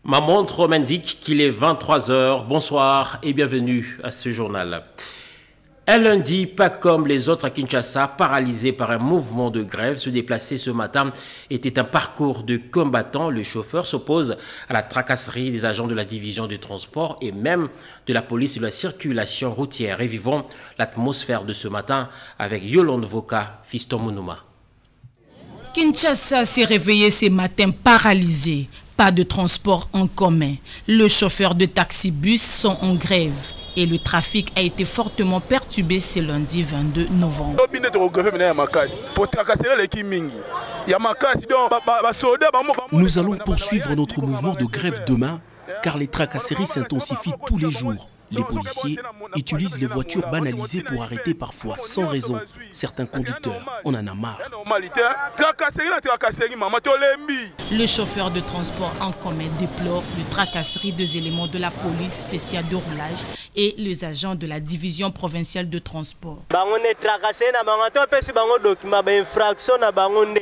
Ma montre m'indique qu'il est 23 h. Bonsoir et bienvenue à ce journal. Un lundi, pas comme les autres à Kinshasa, paralysé par un mouvement de grève, se déplacer ce matin était un parcours de combattants. Le chauffeur s'oppose à la tracasserie des agents de la division de transport et même de la police de la circulation routière. Et vivons l'atmosphère de ce matin avec Yolande Voka, Fiston Mounouma. Kinshasa s'est réveillé ce matin paralysé. Pas de transport en commun. Le chauffeur de taxi-bus sont en grève. Et le trafic a été fortement perturbé ce lundi 22 novembre. Nous allons poursuivre notre mouvement de grève demain, car les tracasseries s'intensifient tous les jours. Les policiers utilisent les voitures banalisées pour arrêter parfois sans raison certains conducteurs. On en a marre. Le chauffeur de transport en commun déplore les tracasseries des éléments de la police spéciale de roulage et les agents de la division provinciale de transport.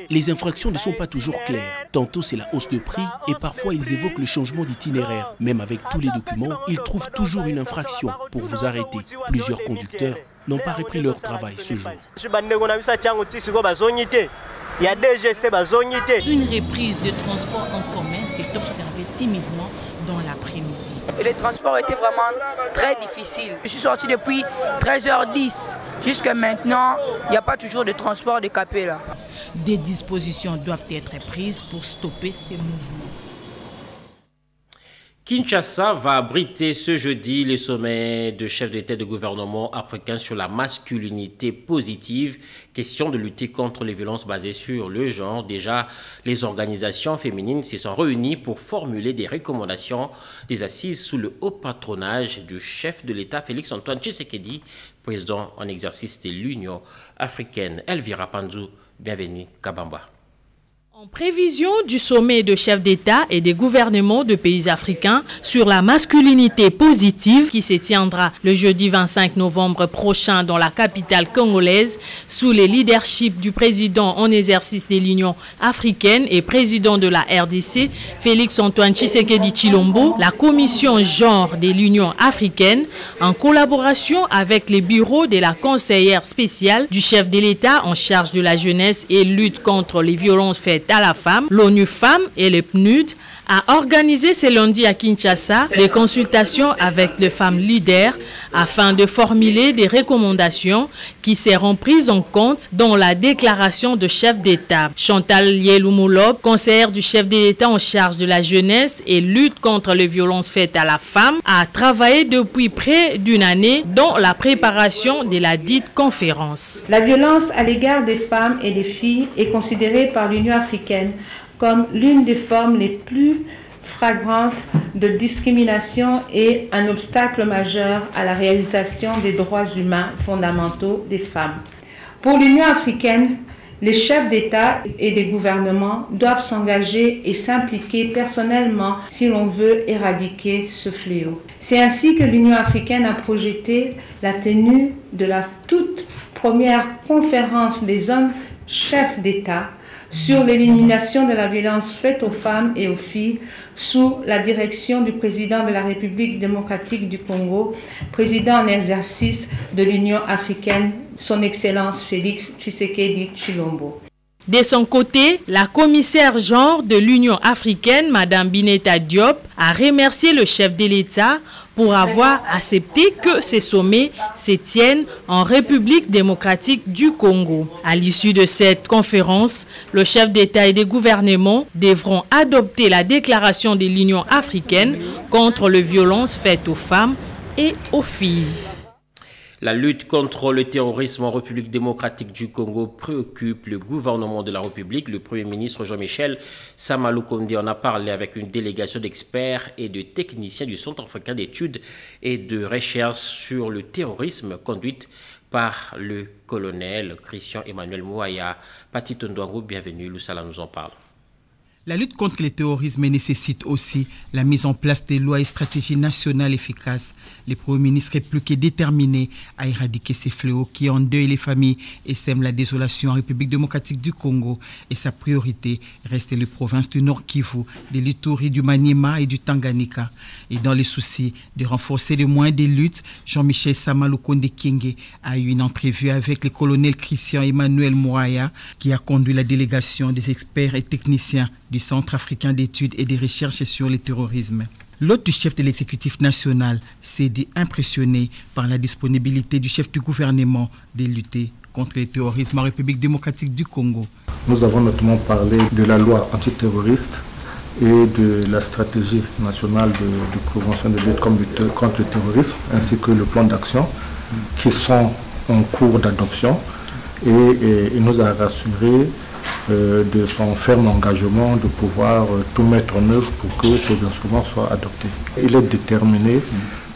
Les infractions ne sont pas toujours claires. Tantôt c'est la hausse de prix et parfois ils évoquent le changement d'itinéraire. Même avec tous les documents, ils trouvent toujours une infraction pour vous arrêter. Plusieurs conducteurs n'ont pas repris leur travail ce jour. Une reprise de transport en commun s'est observée timidement dans l'après-midi. Les transports étaient vraiment très difficiles. Je suis sorti depuis 13h10. Jusqu'à maintenant, il n'y a pas toujours de transport de capé là. Des dispositions doivent être prises pour stopper ces mouvements. Kinshasa va abriter ce jeudi le sommet de chefs d'État et de gouvernement africains sur la masculinité positive. Question de lutter contre les violences basées sur le genre. Déjà, les organisations féminines se sont réunies pour formuler des recommandations des assises sous le haut patronage du chef de l'État, Félix Antoine Tshisekedi, président en exercice de l'Union africaine. Elvira Panzou, bienvenue, Kabamba. En prévision du sommet de chefs d'État et des gouvernements de pays africains sur la masculinité positive qui se tiendra le jeudi 25 novembre prochain dans la capitale congolaise sous le leadership du président en exercice de l'Union africaine et président de la RDC, Félix Antoine Tshisekedi Tshilombo, la commission genre de l'Union africaine, en collaboration avec les bureaux de la conseillère spéciale du chef de l'État en charge de la jeunesse et lutte contre les violences faites à la femme, l'ONU Femmes et le PNUD, a organisé ce lundi à Kinshasa des consultations avec les femmes leaders afin de formuler des recommandations qui seront prises en compte dans la déclaration de chef d'État. Chantal Yelumoulob, conseillère du chef d'État en charge de la jeunesse et lutte contre les violences faites à la femme, a travaillé depuis près d'une année dans la préparation de la dite conférence. La violence à l'égard des femmes et des filles est considérée par l'Union africaine comme l'une des formes les plus flagrantes de discrimination et un obstacle majeur à la réalisation des droits humains fondamentaux des femmes. Pour l'Union africaine, les chefs d'État et des gouvernements doivent s'engager et s'impliquer personnellement si l'on veut éradiquer ce fléau. C'est ainsi que l'Union africaine a projeté la tenue de la toute première conférence des hommes chefs d'État sur l'élimination de la violence faite aux femmes et aux filles sous la direction du président de la République démocratique du Congo, président en exercice de l'Union africaine, son Excellence Félix Tshisekedi Tshilombo. De son côté, la commissaire genre de l'Union africaine, Mme Bineta Diop, a remercié le chef de l'État pour avoir accepté que ces sommets se tiennent en République démocratique du Congo. À l'issue de cette conférence, le chef d'État et des gouvernements devront adopter la déclaration de l'Union africaine contre les violences faites aux femmes et aux filles. La lutte contre le terrorisme en République démocratique du Congo préoccupe le gouvernement de la République. Le Premier ministre Jean-Michel Samaloukonde en a parlé avec une délégation d'experts et de techniciens du Centre africain d'études et de recherche sur le terrorisme conduite par le colonel Christian Emmanuel Mouaya. Pati Tondouangou, bienvenue, Loussala nous en parle. La lutte contre le terrorisme nécessite aussi la mise en place des lois et stratégies nationales efficaces. Le Premier ministre est plus que déterminé à éradiquer ces fléaux qui endeuillent les familles et sèment la désolation en République démocratique du Congo. Et sa priorité reste les provinces du Nord Kivu, de l'Ituri, du Maniema et du Tanganyika. Et dans les soucis de renforcer les moyens de lutte, Jean-Michel Samalukonde Kyenge a eu une entrevue avec le colonel Christian Emmanuel Mouraya qui a conduit la délégation des experts et techniciens du Centre africain d'études et de recherches sur le terrorisme. L'hôte du chef de l'exécutif national s'est dit impressionné par la disponibilité du chef du gouvernement de lutter contre le terrorisme en République démocratique du Congo. Nous avons notamment parlé de la loi antiterroriste et de la stratégie nationale de prévention de lutte contre le terrorisme, ainsi que le plan d'action qui sont en cours d'adoption. Et il nous a rassuré de son ferme engagement de pouvoir tout mettre en œuvre pour que ces instruments soient adoptés. Il est déterminé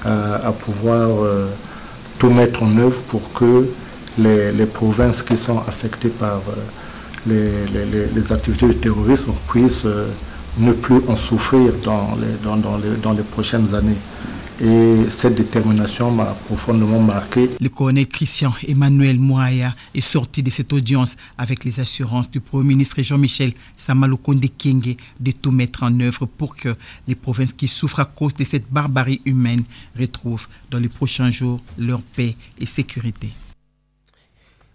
à pouvoir tout mettre en œuvre pour que les provinces qui sont affectées par les activités de terrorisme puissent ne plus en souffrir dans les prochaines années. Et cette détermination m'a profondément marqué. Le colonel Christian Emmanuel Mouraya est sorti de cette audience avec les assurances du Premier ministre Jean-Michel Samalukonde Kyenge de tout mettre en œuvre pour que les provinces qui souffrent à cause de cette barbarie humaine retrouvent dans les prochains jours leur paix et sécurité.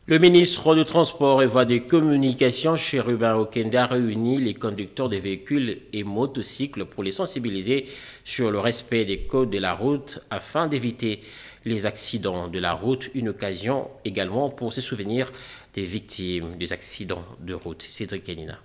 Le ministre du Transport et Voies de Communication, Chérubin Okende, a réuni les conducteurs de véhicules et motocycles pour les sensibiliser sur le respect des codes de la route afin d'éviter les accidents de la route. Une occasion également pour se souvenir des victimes des accidents de route. Cédric Kenina.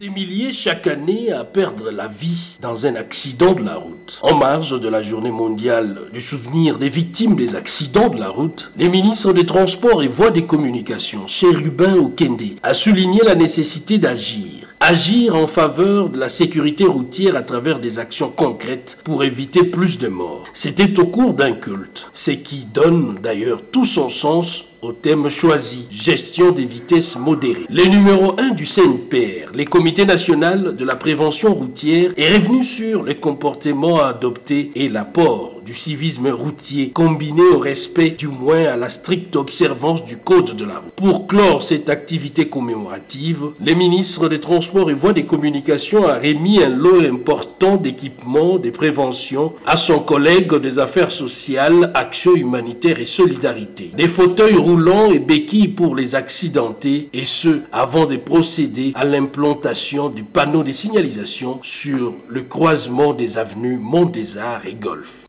Des milliers chaque année à perdre la vie dans un accident de la route. En marge de la journée mondiale du souvenir des victimes des accidents de la route, les ministres des Transports et Voies des Communications, Chérubin Okende, a souligné la nécessité d'agir. Agir en faveur de la sécurité routière à travers des actions concrètes pour éviter plus de morts. C'était au cours d'un culte, ce qui donne d'ailleurs tout son sens au thème choisi, gestion des vitesses modérées. Le numéro 1 du CNPR, le Comité national de la prévention routière, est revenu sur les comportements à adopter et l'apport du civisme routier combiné au respect, du moins à la stricte observance du code de la route. Pour clore cette activité commémorative, les ministres des Transports et Voies des Communications a remis un lot important d'équipements de prévention à son collègue des Affaires sociales, Action humanitaire et solidarité. Des fauteuils roulants et béquilles pour les accidentés, et ce, avant de procéder à l'implantation du panneau de signalisation sur le croisement des avenues Mont-des-Arts et Golfe.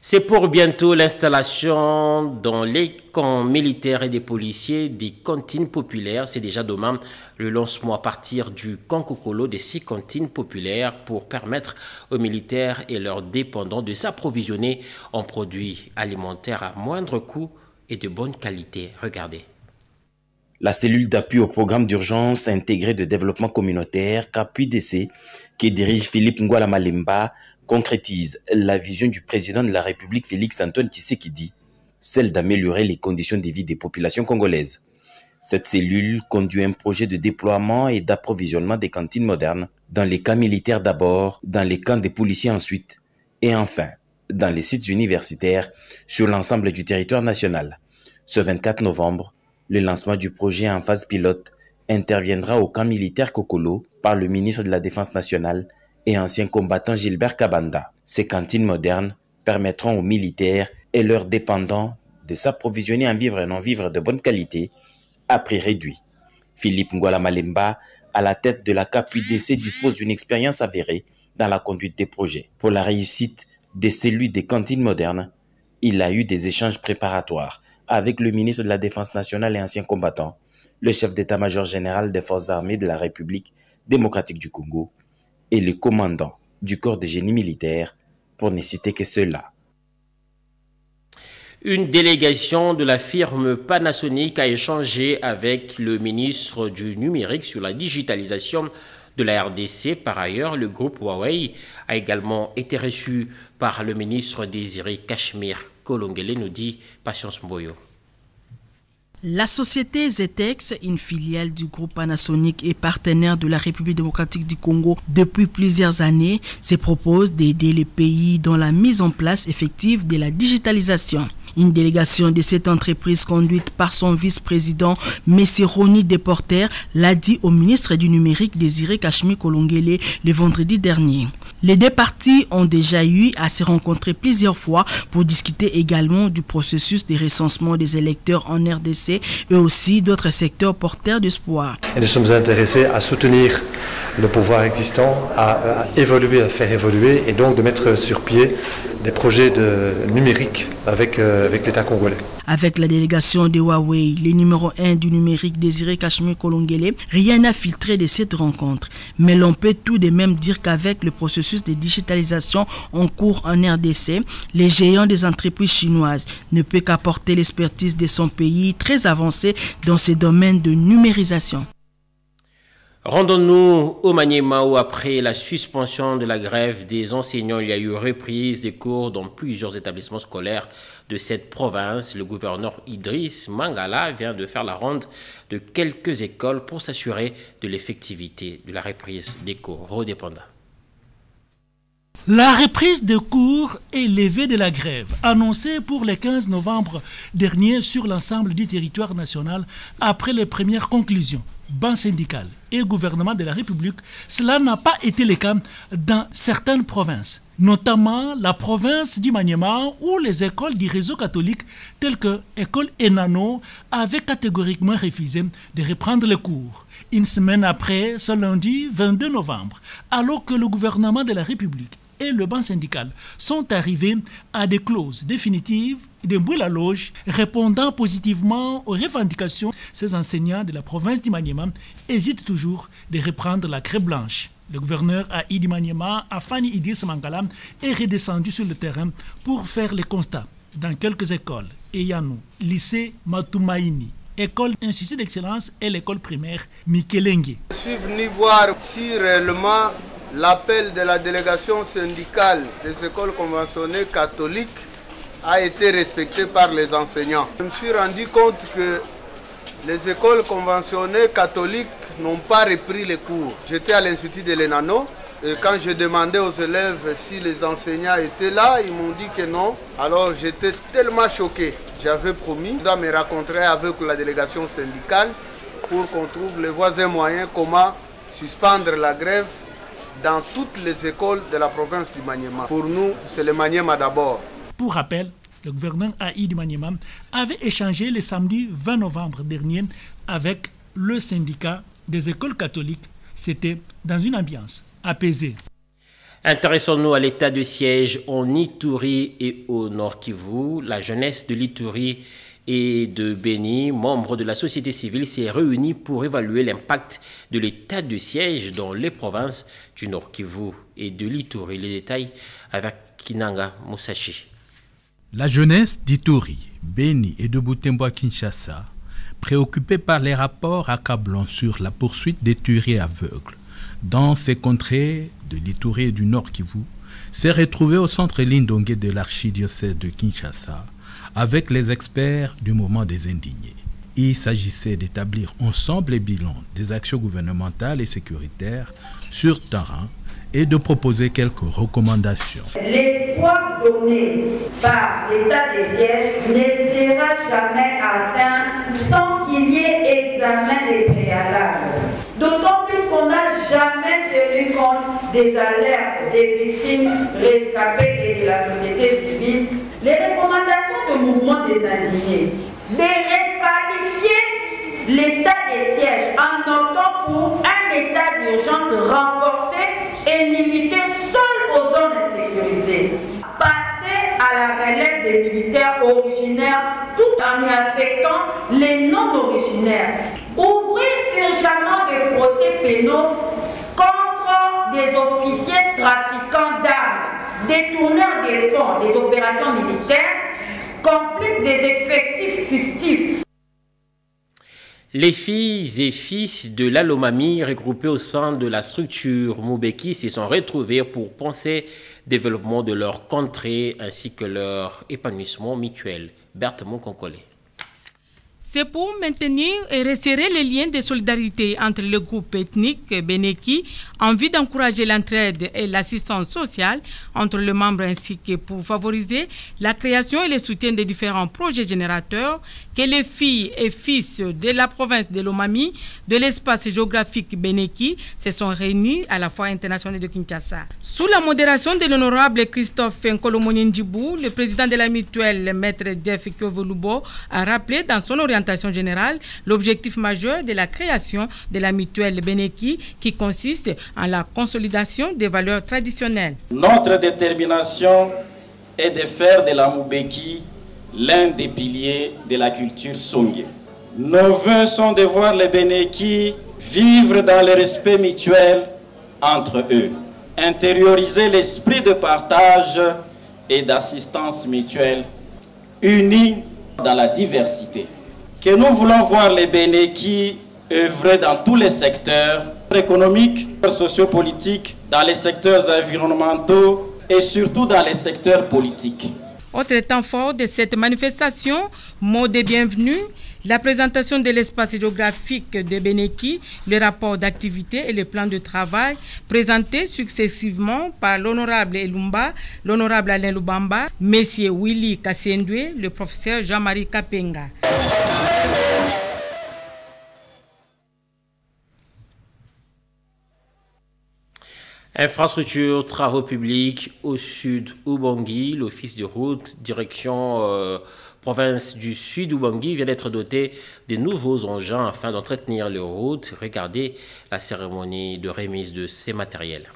C'est pour bientôt l'installation dans les camps militaires et des policiers des cantines populaires. C'est déjà demain le lancement à partir du camp Kokolo de ces cantines populaires pour permettre aux militaires et leurs dépendants de s'approvisionner en produits alimentaires à moindre coût et de bonne qualité. Regardez. La cellule d'appui au programme d'urgence intégré de développement communautaire CAPUDC, qui dirige Philippe Ngwala Malemba, concrétise la vision du président de la République Félix-Antoine Tshisekedi, celle d'améliorer les conditions de vie des populations congolaises. Cette cellule conduit un projet de déploiement et d'approvisionnement des cantines modernes, dans les camps militaires d'abord, dans les camps des policiers ensuite, et enfin, dans les sites universitaires sur l'ensemble du territoire national. Ce 24 novembre, le lancement du projet en phase pilote interviendra au camp militaire Kokolo par le ministre de la Défense nationale et ancien combattant Gilbert Kabanda. Ces cantines modernes permettront aux militaires et leurs dépendants de s'approvisionner en vivres et non-vivres de bonne qualité à prix réduit. Philippe Ngwala Malemba, à la tête de la CAPUDC, dispose d'une expérience avérée dans la conduite des projets. Pour la réussite des cellules des cantines modernes, il a eu des échanges préparatoires avec le ministre de la Défense nationale et ancien combattant, le chef d'état-major général des forces armées de la République démocratique du Congo et le commandant du corps de génie militaire, pour ne citer que ceux-là. Une délégation de la firme Panasonic a échangé avec le ministre du numérique sur la digitalisation de la RDC. Par ailleurs, le groupe Huawei a également été reçu par le ministre Désiré Cachemire Kolongele, nous dit Patience Mboyo. La société Zetex, une filiale du groupe Panasonic et partenaire de la République démocratique du Congo depuis plusieurs années, se propose d'aider les pays dans la mise en place effective de la digitalisation. Une délégation de cette entreprise conduite par son vice-président, M. Roni Deporter, l'a dit au ministre du Numérique Désiré Kachmi Kolongele le vendredi dernier. Les deux parties ont déjà eu à se rencontrer plusieurs fois pour discuter également du processus de recensement des électeurs en RDC et aussi d'autres secteurs porteurs d'espoir. Et nous sommes intéressés à soutenir le pouvoir existant, à évoluer, à faire évoluer et donc de mettre sur pied des projets de numérique avec l'État congolais. Avec la délégation de Huawei, le numéro 1 du numérique Désiré Kachmi Kolongele, rien n'a filtré de cette rencontre. Mais l'on peut tout de même dire qu'avec le processus de digitalisation en cours en RDC, les géants des entreprises chinoises ne peuvent qu'apporter l'expertise de son pays très avancé dans ce domaine de numérisation. Rendons-nous au Maniema où après la suspension de la grève des enseignants, il y a eu reprise des cours dans plusieurs établissements scolaires de cette province. Le gouverneur Idriss Mangala vient de faire la ronde de quelques écoles pour s'assurer de l'effectivité de la reprise des cours. Rodépenda. La reprise de cours et levée de la grève, annoncée pour le 15 novembre dernier sur l'ensemble du territoire national après les premières conclusions, ban syndical et gouvernement de la République, cela n'a pas été le cas dans certaines provinces, notamment la province du Maniema où les écoles du réseau catholique telles que l'école Enano avaient catégoriquement refusé de reprendre les cours. Une semaine après, ce lundi 22 novembre, alors que le gouvernement de la République et le ban syndical sont arrivés à des clauses définitives de bruit la loge répondant positivement aux revendications, ces enseignants de la province du Maniema hésitent toujours de reprendre la craie blanche. Le gouverneur Aïd du Maniema, Afani Idriss Mangala, est redescendu sur le terrain pour faire les constats dans quelques écoles. Eyano, lycée Matumaini, école institut d'excellence et l'école primaire Mikelenge. Je suis venu voir si réellement l'appel de la délégation syndicale des écoles conventionnées catholiques a été respecté par les enseignants. Je me suis rendu compte que les écoles conventionnées catholiques n'ont pas repris les cours. J'étais à l'institut de l'Enano et quand je demandais aux élèves si les enseignants étaient là, ils m'ont dit que non. Alors j'étais tellement choqué. J'avais promis de me rencontrer avec la délégation syndicale pour qu'on trouve les voies et moyens comment suspendre la grève dans toutes les écoles de la province du Maniema. Pour nous, c'est le Maniema d'abord. Pour rappel, le gouverneur Aïd du Maniema avait échangé le samedi 20 novembre dernier avec le syndicat des écoles catholiques. C'était dans une ambiance apaisée. Intéressons-nous à l'état de siège en Ituri et au Nord Kivu. La jeunesse de l'Ituri et de Béni, membres de la société civile, s'est réunie pour évaluer l'impact de l'état de siège dans les provinces du Nord Kivu et de l'Ituri. Les détails avec Kinanga Musashi. La jeunesse d'Ituri, Béni et de Butembo Kinshasa, préoccupée par les rapports accablants sur la poursuite des tueries aveugles dans ces contrées de l'Ituri et du Nord Kivu, s'est retrouvée au centre Lindongue de l'archidiocèse de Kinshasa avec les experts du mouvement des indignés. Il s'agissait d'établir ensemble les bilans des actions gouvernementales et sécuritaires sur terrain et de proposer quelques recommandations. L'espoir donné par l'état des sièges ne sera jamais atteint sans qu'il y ait examen des préalables. D'autant plus qu'on n'a jamais tenu compte des alertes des victimes rescapées et de la société civile. Les recommandations du mouvement des indignés de requalifier l'état des sièges en optant pour un état d'urgence renforcé et limité seul aux zones insécurisées. Passer à la relève des militaires originaires tout en y affectant les non-originaires. Ouvrir urgemment des procès pénaux contre des officiers trafiquants d'armes, détourneurs des fonds des opérations militaires, complices des effectifs fictifs. Les filles et fils de l'Alomami regroupés au sein de la structure Moubeki se sont retrouvés pour penser développement de leur contrée ainsi que leur épanouissement mutuel. Berthe Monkonkole. C'est pour maintenir et resserrer les liens de solidarité entre le groupe ethnique Beneki en vue d'encourager l'entraide et l'assistance sociale entre les membres ainsi que pour favoriser la création et le soutien des différents projets générateurs que les filles et fils de la province de Lomami, de l'espace géographique Beneki, se sont réunis à la Foire internationale de Kinshasa. Sous la modération de l'honorable Christophe Nkolomoni Ndjibou, le président de la mutuelle, Maître Jeff Kyovolubo, a rappelé dans son orientation générale l'objectif majeur de la création de la mutuelle Beneki qui consiste en la consolidation des valeurs traditionnelles. Notre détermination est de faire de la Moubeki l'un des piliers de la culture Songye. Nos vœux sont de voir les Beneki vivre dans le respect mutuel entre eux, intérioriser l'esprit de partage et d'assistance mutuelle, unis dans la diversité. Que nous voulons voir les Beneki œuvrer dans tous les secteurs économiques, sociopolitiques, dans les secteurs environnementaux et surtout dans les secteurs politiques. Autre temps fort de cette manifestation, mot de bienvenue, la présentation de l'espace géographique de Beneki, le rapport d'activité et le plan de travail présentés successivement par l'honorable Elumba, l'honorable Alain Lubamba, Messieurs Willy Kassendwe, le professeur Jean-Marie Kapenga. Infrastructure, travaux publics au sud Ubangui, l'office de route, direction province du sud Ubangui vient d'être doté de nouveaux engins afin d'entretenir les routes. Regardez la cérémonie de remise de ces matériels.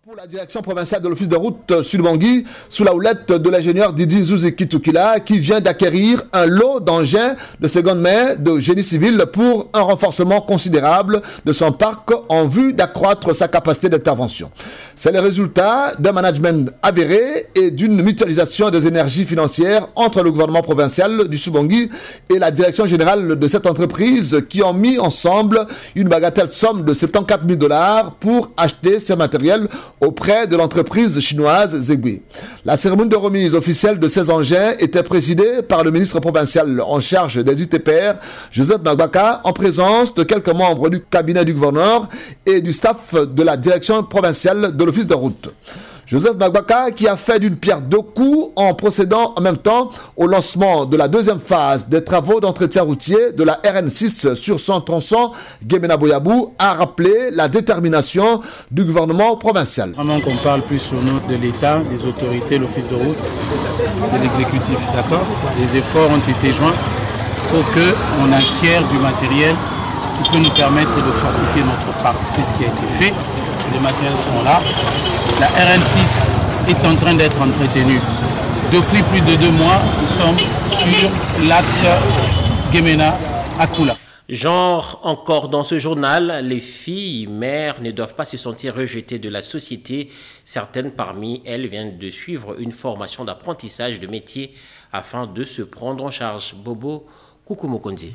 Pour la direction provinciale de l'office de route Sud-Bangui, sous la houlette de l'ingénieur Didi Nzouzi Kitukila, qui vient d'acquérir un lot d'engins de seconde main de génie civil pour un renforcement considérable de son parc en vue d'accroître sa capacité d'intervention. C'est le résultat d'un management avéré et d'une mutualisation des énergies financières entre le gouvernement provincial du Sud-Bangui et la direction générale de cette entreprise qui ont mis ensemble une bagatelle somme de 74 000 $ pour acheter ces matériels auprès de l'entreprise chinoise Zegui. La cérémonie de remise officielle de ces engins était présidée par le ministre provincial en charge des ITPR, Joseph Magbaka, en présence de quelques membres du cabinet du gouverneur et du staff de la direction provinciale de l'office de route. Joseph Magbaka qui a fait d'une pierre deux coups en procédant en même temps au lancement de la deuxième phase des travaux d'entretien routier de la RN6 sur son tronçon Guémena-Boyabou a rappelé la détermination du gouvernement provincial. Vraiment qu'on parle plus au nom de l'État, des autorités, l'office de route, de l'exécutif, d'accord? Les efforts ont été joints pour qu'on acquiert du matériel qui peut nous permettre de fortifier notre parc. C'est ce qui a été fait. Les matériels sont là. La RN6 est en train d'être entretenue. Depuis plus de 2 mois, nous sommes sur l'axe Guémena-Akula. Genre, encore dans ce journal, les filles mères ne doivent pas se sentir rejetées de la société. Certaines parmi elles viennent de suivre une formation d'apprentissage de métier afin de se prendre en charge. Bobo Kukumokonzi.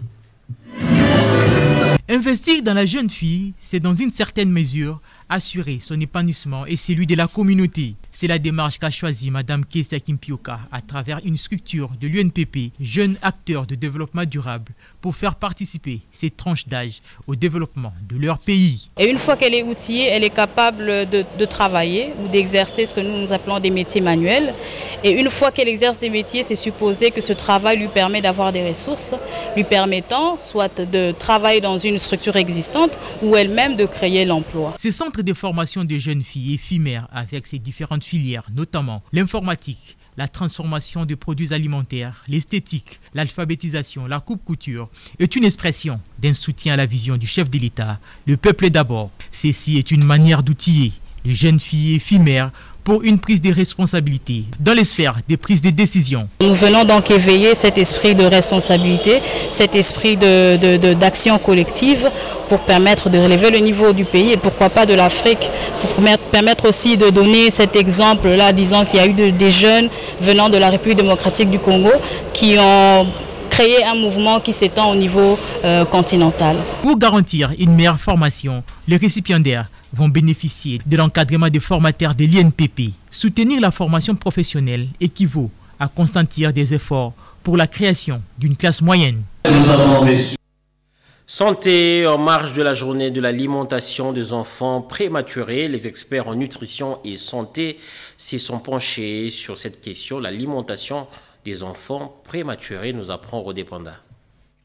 Investir dans la jeune fille, c'est dans une certaine mesure assurer son épanouissement et celui de la communauté. C'est la démarche qu'a choisie Mme Kessia Kimpioka à travers une structure de l'UNPP, Jeunes Acteurs de Développement Durable, pour faire participer ces tranches d'âge au développement de leur pays. Et une fois qu'elle est outillée, elle est capable de travailler ou d'exercer ce que nous appelons des métiers manuels. Et une fois qu'elle exerce des métiers, c'est supposé que ce travail lui permet d'avoir des ressources, lui permettant soit de travailler dans une structure existante ou elle-même de créer l'emploi. Ces centres de formation de jeunes filles et filles mères avec ces différentes filières, notamment l'informatique, la transformation de produits alimentaires, l'esthétique, l'alphabétisation, la coupe-couture, est une expression d'un soutien à la vision du chef de l'État. Le peuple d'abord. Ceci est une manière d'outiller les jeunes filles et filles mères pour une prise de responsabilité dans les sphères des prises de décision. Nous venons donc éveiller cet esprit de responsabilité, cet esprit d'action collective pour permettre de relever le niveau du pays et pourquoi pas de l'Afrique, pour permettre aussi de donner cet exemple-là, disant qu'il y a eu des jeunes venant de la République démocratique du Congo qui ont créé un mouvement qui s'étend au niveau continental. Pour garantir une meilleure formation, les récipiendaires vont bénéficier de l'encadrement des formateurs de l'INPP. Soutenir la formation professionnelle équivaut à consentir des efforts pour la création d'une classe moyenne. Santé, en marge de la journée de l'alimentation des enfants prématurés, les experts en nutrition et santé s'y sont penchés sur cette question, l'alimentation des enfants prématurés, nous apprend Rodépanda.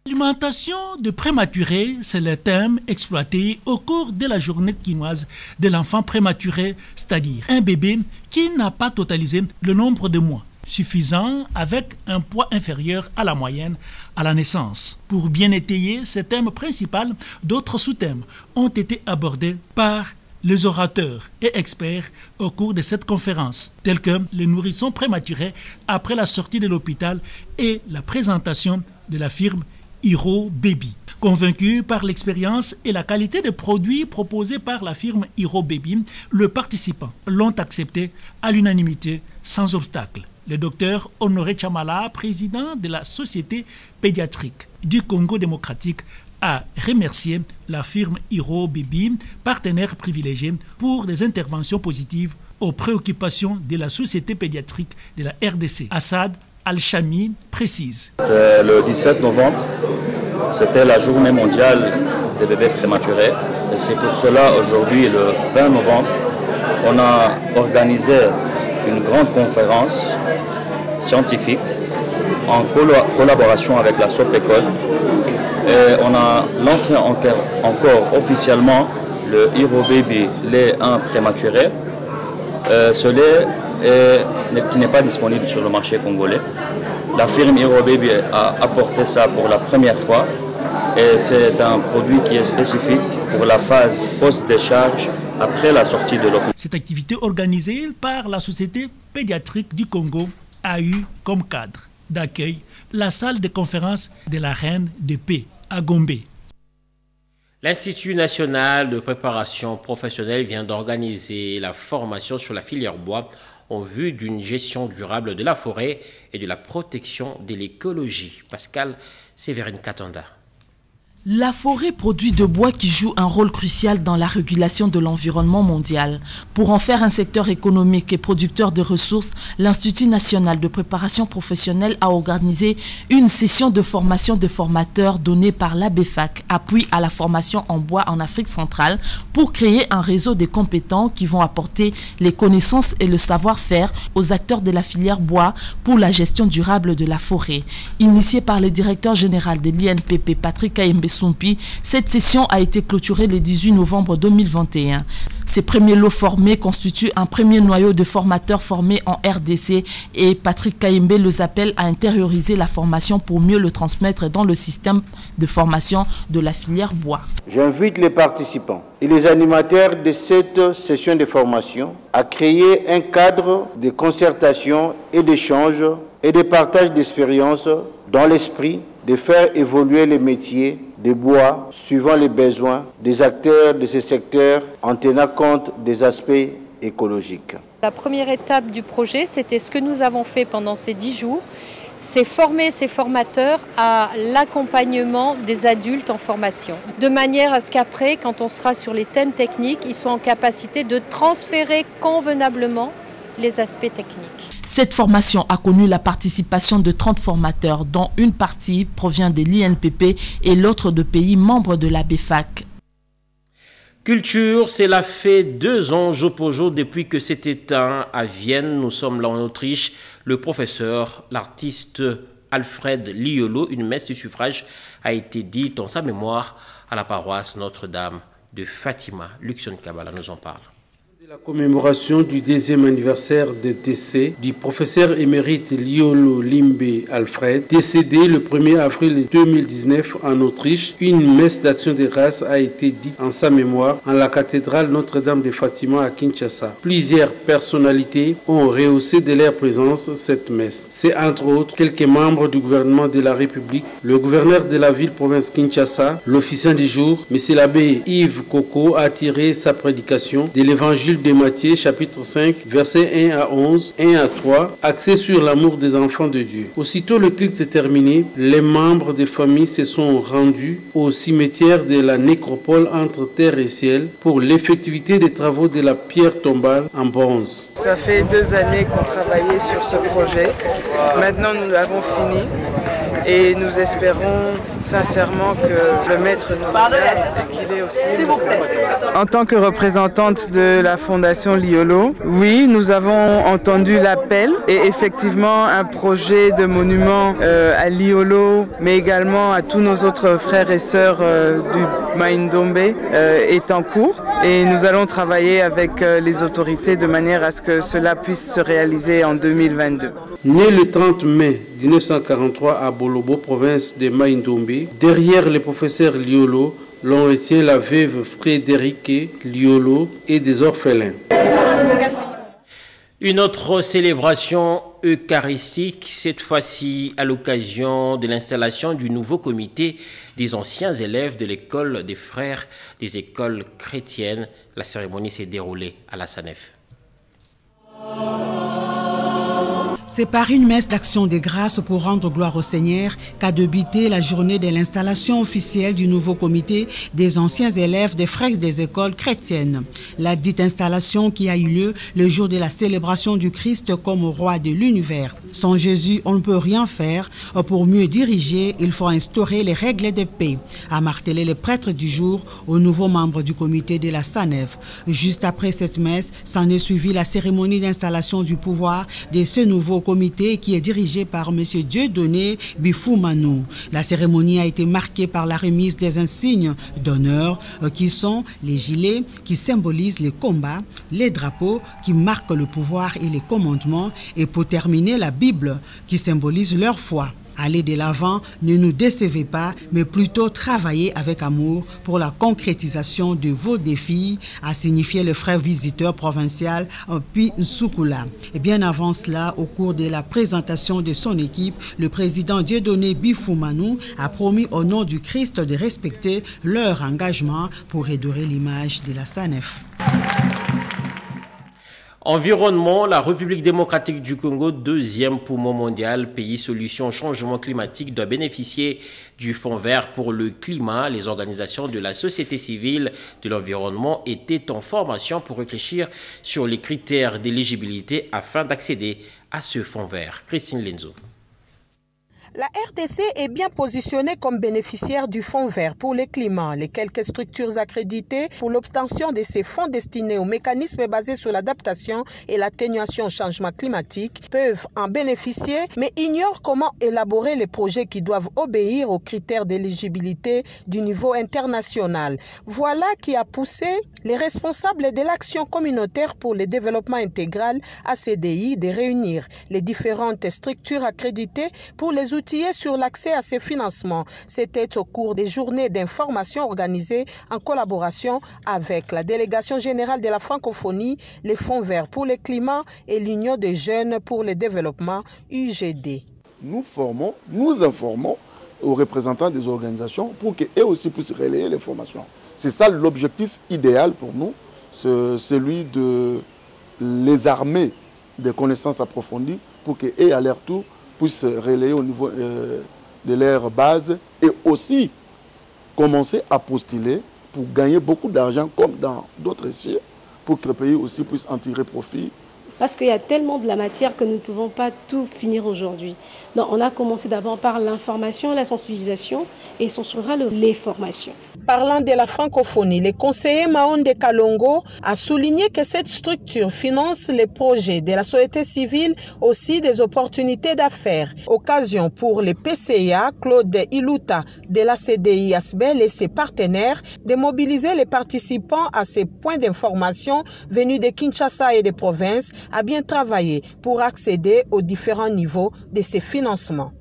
L'alimentation de prématurés, c'est le thème exploité au cours de la journée quinoise de l'enfant prématuré, c'est-à-dire un bébé qui n'a pas totalisé le nombre de mois suffisant avec un poids inférieur à la moyenne à la naissance. Pour bien étayer ce thème principal, d'autres sous-thèmes ont été abordés par les orateurs et experts au cours de cette conférence, tels que les nourrissons prématurés après la sortie de l'hôpital et la présentation de la firme Hero Baby. Convaincus par l'expérience et la qualité des produits proposés par la firme Hero Baby, les participants l'ont accepté à l'unanimité sans obstacle. Le docteur Honoré Chamala, président de la Société pédiatrique du Congo démocratique, a remercié la firme Hero Baby, partenaire privilégié pour des interventions positives aux préoccupations de la Société pédiatrique de la RDC. Assad Al-Chami précise. Le 17 novembre, c'était la journée mondiale des bébés prématurés. Et c'est pour cela, aujourd'hui, le 20 novembre, on a organisé une grande conférence scientifique en collaboration avec la SOPECOL. Et on a lancé encore officiellement le Hero Baby lait 1 prématuré. Ce lait qui n'est pas disponible sur le marché congolais. La firme Hero Baby a apporté ça pour la première fois et c'est un produit qui est spécifique pour la phase post-décharge après la sortie de l'hôpital. Cette activité organisée par la Société pédiatrique du Congo a eu comme cadre d'accueil la salle de conférence de la Reine de Paix à Gombe. L'Institut national de préparation professionnelle vient d'organiser la formation sur la filière bois en vue d'une gestion durable de la forêt et de la protection de l'écologie. Pascal Séverine Katanda. La forêt produit de bois qui joue un rôle crucial dans la régulation de l'environnement mondial. Pour en faire un secteur économique et producteur de ressources, l'Institut national de préparation professionnelle a organisé une session de formation de formateurs donnée par l'ABEFAC, appui à la formation en bois en Afrique centrale, pour créer un réseau de compétents qui vont apporter les connaissances et le savoir-faire aux acteurs de la filière bois pour la gestion durable de la forêt. Initiée par le directeur général de l'INPP, Patrick Kayembe Soumpi, cette session a été clôturée le 18 novembre 2021. Ces premiers lots formés constituent un premier noyau de formateurs formés en RDC et Patrick Kayembe les appelle à intérioriser la formation pour mieux le transmettre dans le système de formation de la filière bois. J'invite les participants et les animateurs de cette session de formation à créer un cadre de concertation et d'échange et de partage d'expériences dans l'esprit de faire évoluer les métiers des bois suivant les besoins des acteurs de ce secteur en tenant compte des aspects écologiques. La première étape du projet, c'était ce que nous avons fait pendant ces 10 jours, c'est former ces formateurs à l'accompagnement des adultes en formation, de manière à ce qu'après, quand on sera sur les thèmes techniques, ils soient en capacité de transférer convenablement les aspects techniques. Cette formation a connu la participation de 30 formateurs, dont une partie provient de l'INPP et l'autre de pays membres de la BEFAC. Culture, cela fait 2 ans jour pour jour depuis que c'est éteint à Vienne. Nous sommes là en Autriche. Le professeur, l'artiste Alfred Liolo, une messe du suffrage a été dite en sa mémoire à la paroisse Notre-Dame de Fatima. Luxion Kabbalah nous en parle. La commémoration du 10e anniversaire de décès du professeur émérite Liolo Limbe Alfred, décédé le 1er avril 2019 en Autriche. Une messe d'action de grâce a été dite en sa mémoire en la cathédrale Notre-Dame de Fatima à Kinshasa. Plusieurs personnalités ont rehaussé de leur présence cette messe. C'est entre autres quelques membres du gouvernement de la République, le gouverneur de la ville-province Kinshasa, l'officiant du jour, M. l'abbé Yves Coco a tiré sa prédication de l'évangile Évangile de Matthieu, chapitre 5, versets 1 à 11, 1 à 3, axé sur l'amour des enfants de Dieu. Aussitôt le culte s'est terminé, les membres des familles se sont rendus au cimetière de la nécropole entre terre et ciel pour l'effectivité des travaux de la pierre tombale en bronze. Ça fait 2 années qu'on travaillait sur ce projet. Maintenant, nous l'avons fini et nous espérons sincèrement que le maître nous regarde et qu'il est aussi. En tant que représentante de la Fondation Liolo, oui, nous avons entendu l'appel et effectivement un projet de monument à Liolo, mais également à tous nos autres frères et sœurs du Maindombe est en cours et nous allons travailler avec les autorités de manière à ce que cela puisse se réaliser en 2022. Né le 30 mai 1943 à Bolobo, province de Maindombe, derrière le professeur Liolo, l'on retient la veuve Frédérique Liolo et des orphelins. Une autre célébration eucharistique, cette fois-ci à l'occasion de l'installation du nouveau comité des anciens élèves de l'école des frères des écoles chrétiennes. La cérémonie s'est déroulée à la SANEF. C'est par une messe d'action de grâce pour rendre gloire au Seigneur qu'a débuté la journée de l'installation officielle du nouveau comité des anciens élèves des frères des écoles chrétiennes. La dite installation qui a eu lieu le jour de la célébration du Christ comme roi de l'univers. Sans Jésus, on ne peut rien faire. Pour mieux diriger, il faut instaurer les règles de paix, a martelé le prêtre du jour aux nouveaux membres du comité de la SANEF. Juste après cette messe, s'en est suivi la cérémonie d'installation du pouvoir de ce nouveau comité qui est dirigé par M. Dieudonné Bifoumanou. La cérémonie a été marquée par la remise des insignes d'honneur qui sont les gilets qui symbolisent les combats, les drapeaux qui marquent le pouvoir et les commandements et pour terminer la Bible qui symbolise leur foi. Allez de l'avant, ne nous décevez pas, mais plutôt travaillez avec amour pour la concrétisation de vos défis, a signifié le frère visiteur provincial Pi Nsukula. Et bien avant cela, au cours de la présentation de son équipe, le président Dieudonné Bifoumanou a promis au nom du Christ de respecter leur engagement pour redorer l'image de la SANEF. Environnement, la République démocratique du Congo, deuxième poumon mondial, pays solution au changement climatique, doit bénéficier du Fonds vert pour le climat. Les organisations de la société civile de l'environnement étaient en formation pour réfléchir sur les critères d'éligibilité afin d'accéder à ce Fonds vert. Christine Lenzo. La RDC est bien positionnée comme bénéficiaire du Fonds vert pour le climat. Les quelques structures accréditées pour l'obtention de ces fonds destinés aux mécanismes basés sur l'adaptation et l'atténuation au changement climatique peuvent en bénéficier, mais ignorent comment élaborer les projets qui doivent obéir aux critères d'éligibilité du niveau international. Voilà qui a poussé les responsables de l'action communautaire pour le développement intégral ACDI de réunir les différentes structures accréditées pour les outiller sur l'accès à ces financements. C'était au cours des journées d'information organisées en collaboration avec la Délégation générale de la francophonie, les Fonds verts pour le climat et l'Union des jeunes pour le développement UGD. Nous formons, nous informons aux représentants des organisations pour qu'eux aussi puissent relayer les formations. C'est ça l'objectif idéal pour nous, celui de les armer des connaissances approfondies pour qu'eux, à leur tour, puissent relayer au niveau de leur base et aussi commencer à postuler pour gagner beaucoup d'argent comme dans d'autres sites, pour que le pays aussi puisse en tirer profit. Parce qu'il y a tellement de la matière que nous ne pouvons pas tout finir aujourd'hui. Donc, on a commencé d'abord par l'information, la sensibilisation et s'ensuivra les formations. Parlant de la francophonie, le conseiller Maonde Kalongo a souligné que cette structure finance les projets de la société civile, aussi des opportunités d'affaires. Occasion pour les PCA, Claude Iluta de la CDI Asbel et ses partenaires de mobiliser les participants à ces points d'information venus de Kinshasa et des provinces à bien travailler pour accéder aux différents niveaux de ces financements.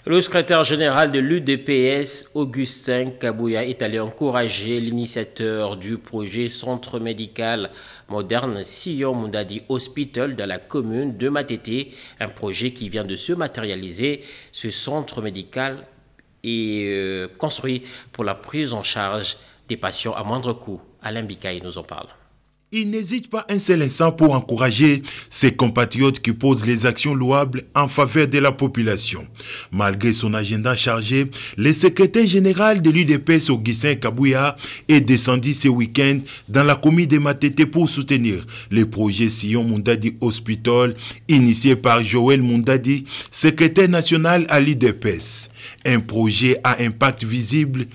Le secrétaire général de l'UDPS, Augustin Kabouya, est allé encourager l'initiateur du projet Centre médical moderne Sion Mundadi Hospital dans la commune de Matete, un projet qui vient de se matérialiser. Ce centre médical est construit pour la prise en charge des patients à moindre coût. Alain Bikaï nous en parle. Il n'hésite pas un seul instant pour encourager ses compatriotes qui posent les actions louables en faveur de la population. Malgré son agenda chargé, le secrétaire général de l'UDPS, Augustin Kabouya, est descendu ce week-end dans la commune de Matete pour soutenir le projet Sion Mundadi Hospital initié par Joël Mundadi, secrétaire national à l'UDPS. Un projet à impact visible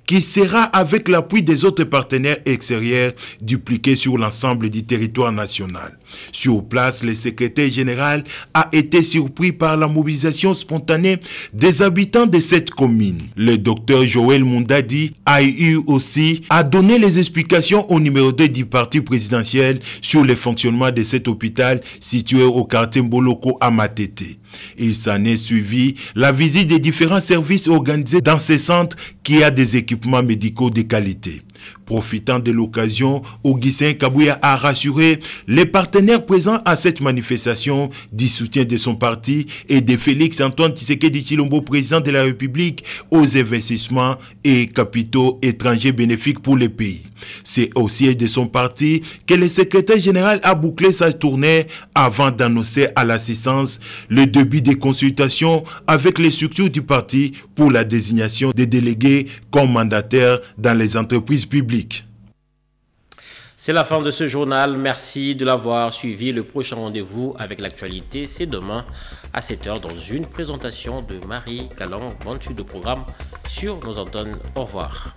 qui sera, avec l'appui des autres partenaires extérieurs, dupliqué sur l'ensemble du territoire national. Sur place, le secrétaire général a été surpris par la mobilisation spontanée des habitants de cette commune. Le docteur Joël Mundadi a eu aussi à donner les explications au numéro 2 du parti présidentiel sur le fonctionnement de cet hôpital situé au quartier Mboloko à Matete. Il s'en est suivi la visite des différents services organisés dans ces centres qui a des équipements médicaux de qualité. Profitant de l'occasion, Augustin Kabouya a rassuré les partenaires présents à cette manifestation du soutien de son parti et de Félix Antoine Tshisekedi Tshilombo, président de la République, aux investissements et capitaux étrangers bénéfiques pour le pays. C'est au siège de son parti que le secrétaire général a bouclé sa tournée avant d'annoncer à l'assistance le début des consultations avec les structures du parti pour la désignation des délégués comme mandataires dans les entreprises publiques. C'est la fin de ce journal. Merci de l'avoir suivi. Le prochain rendez-vous avec l'actualité, c'est demain à 7h dans une présentation de Marie Calan. Bonne suite de programme sur nos antennes. Au revoir.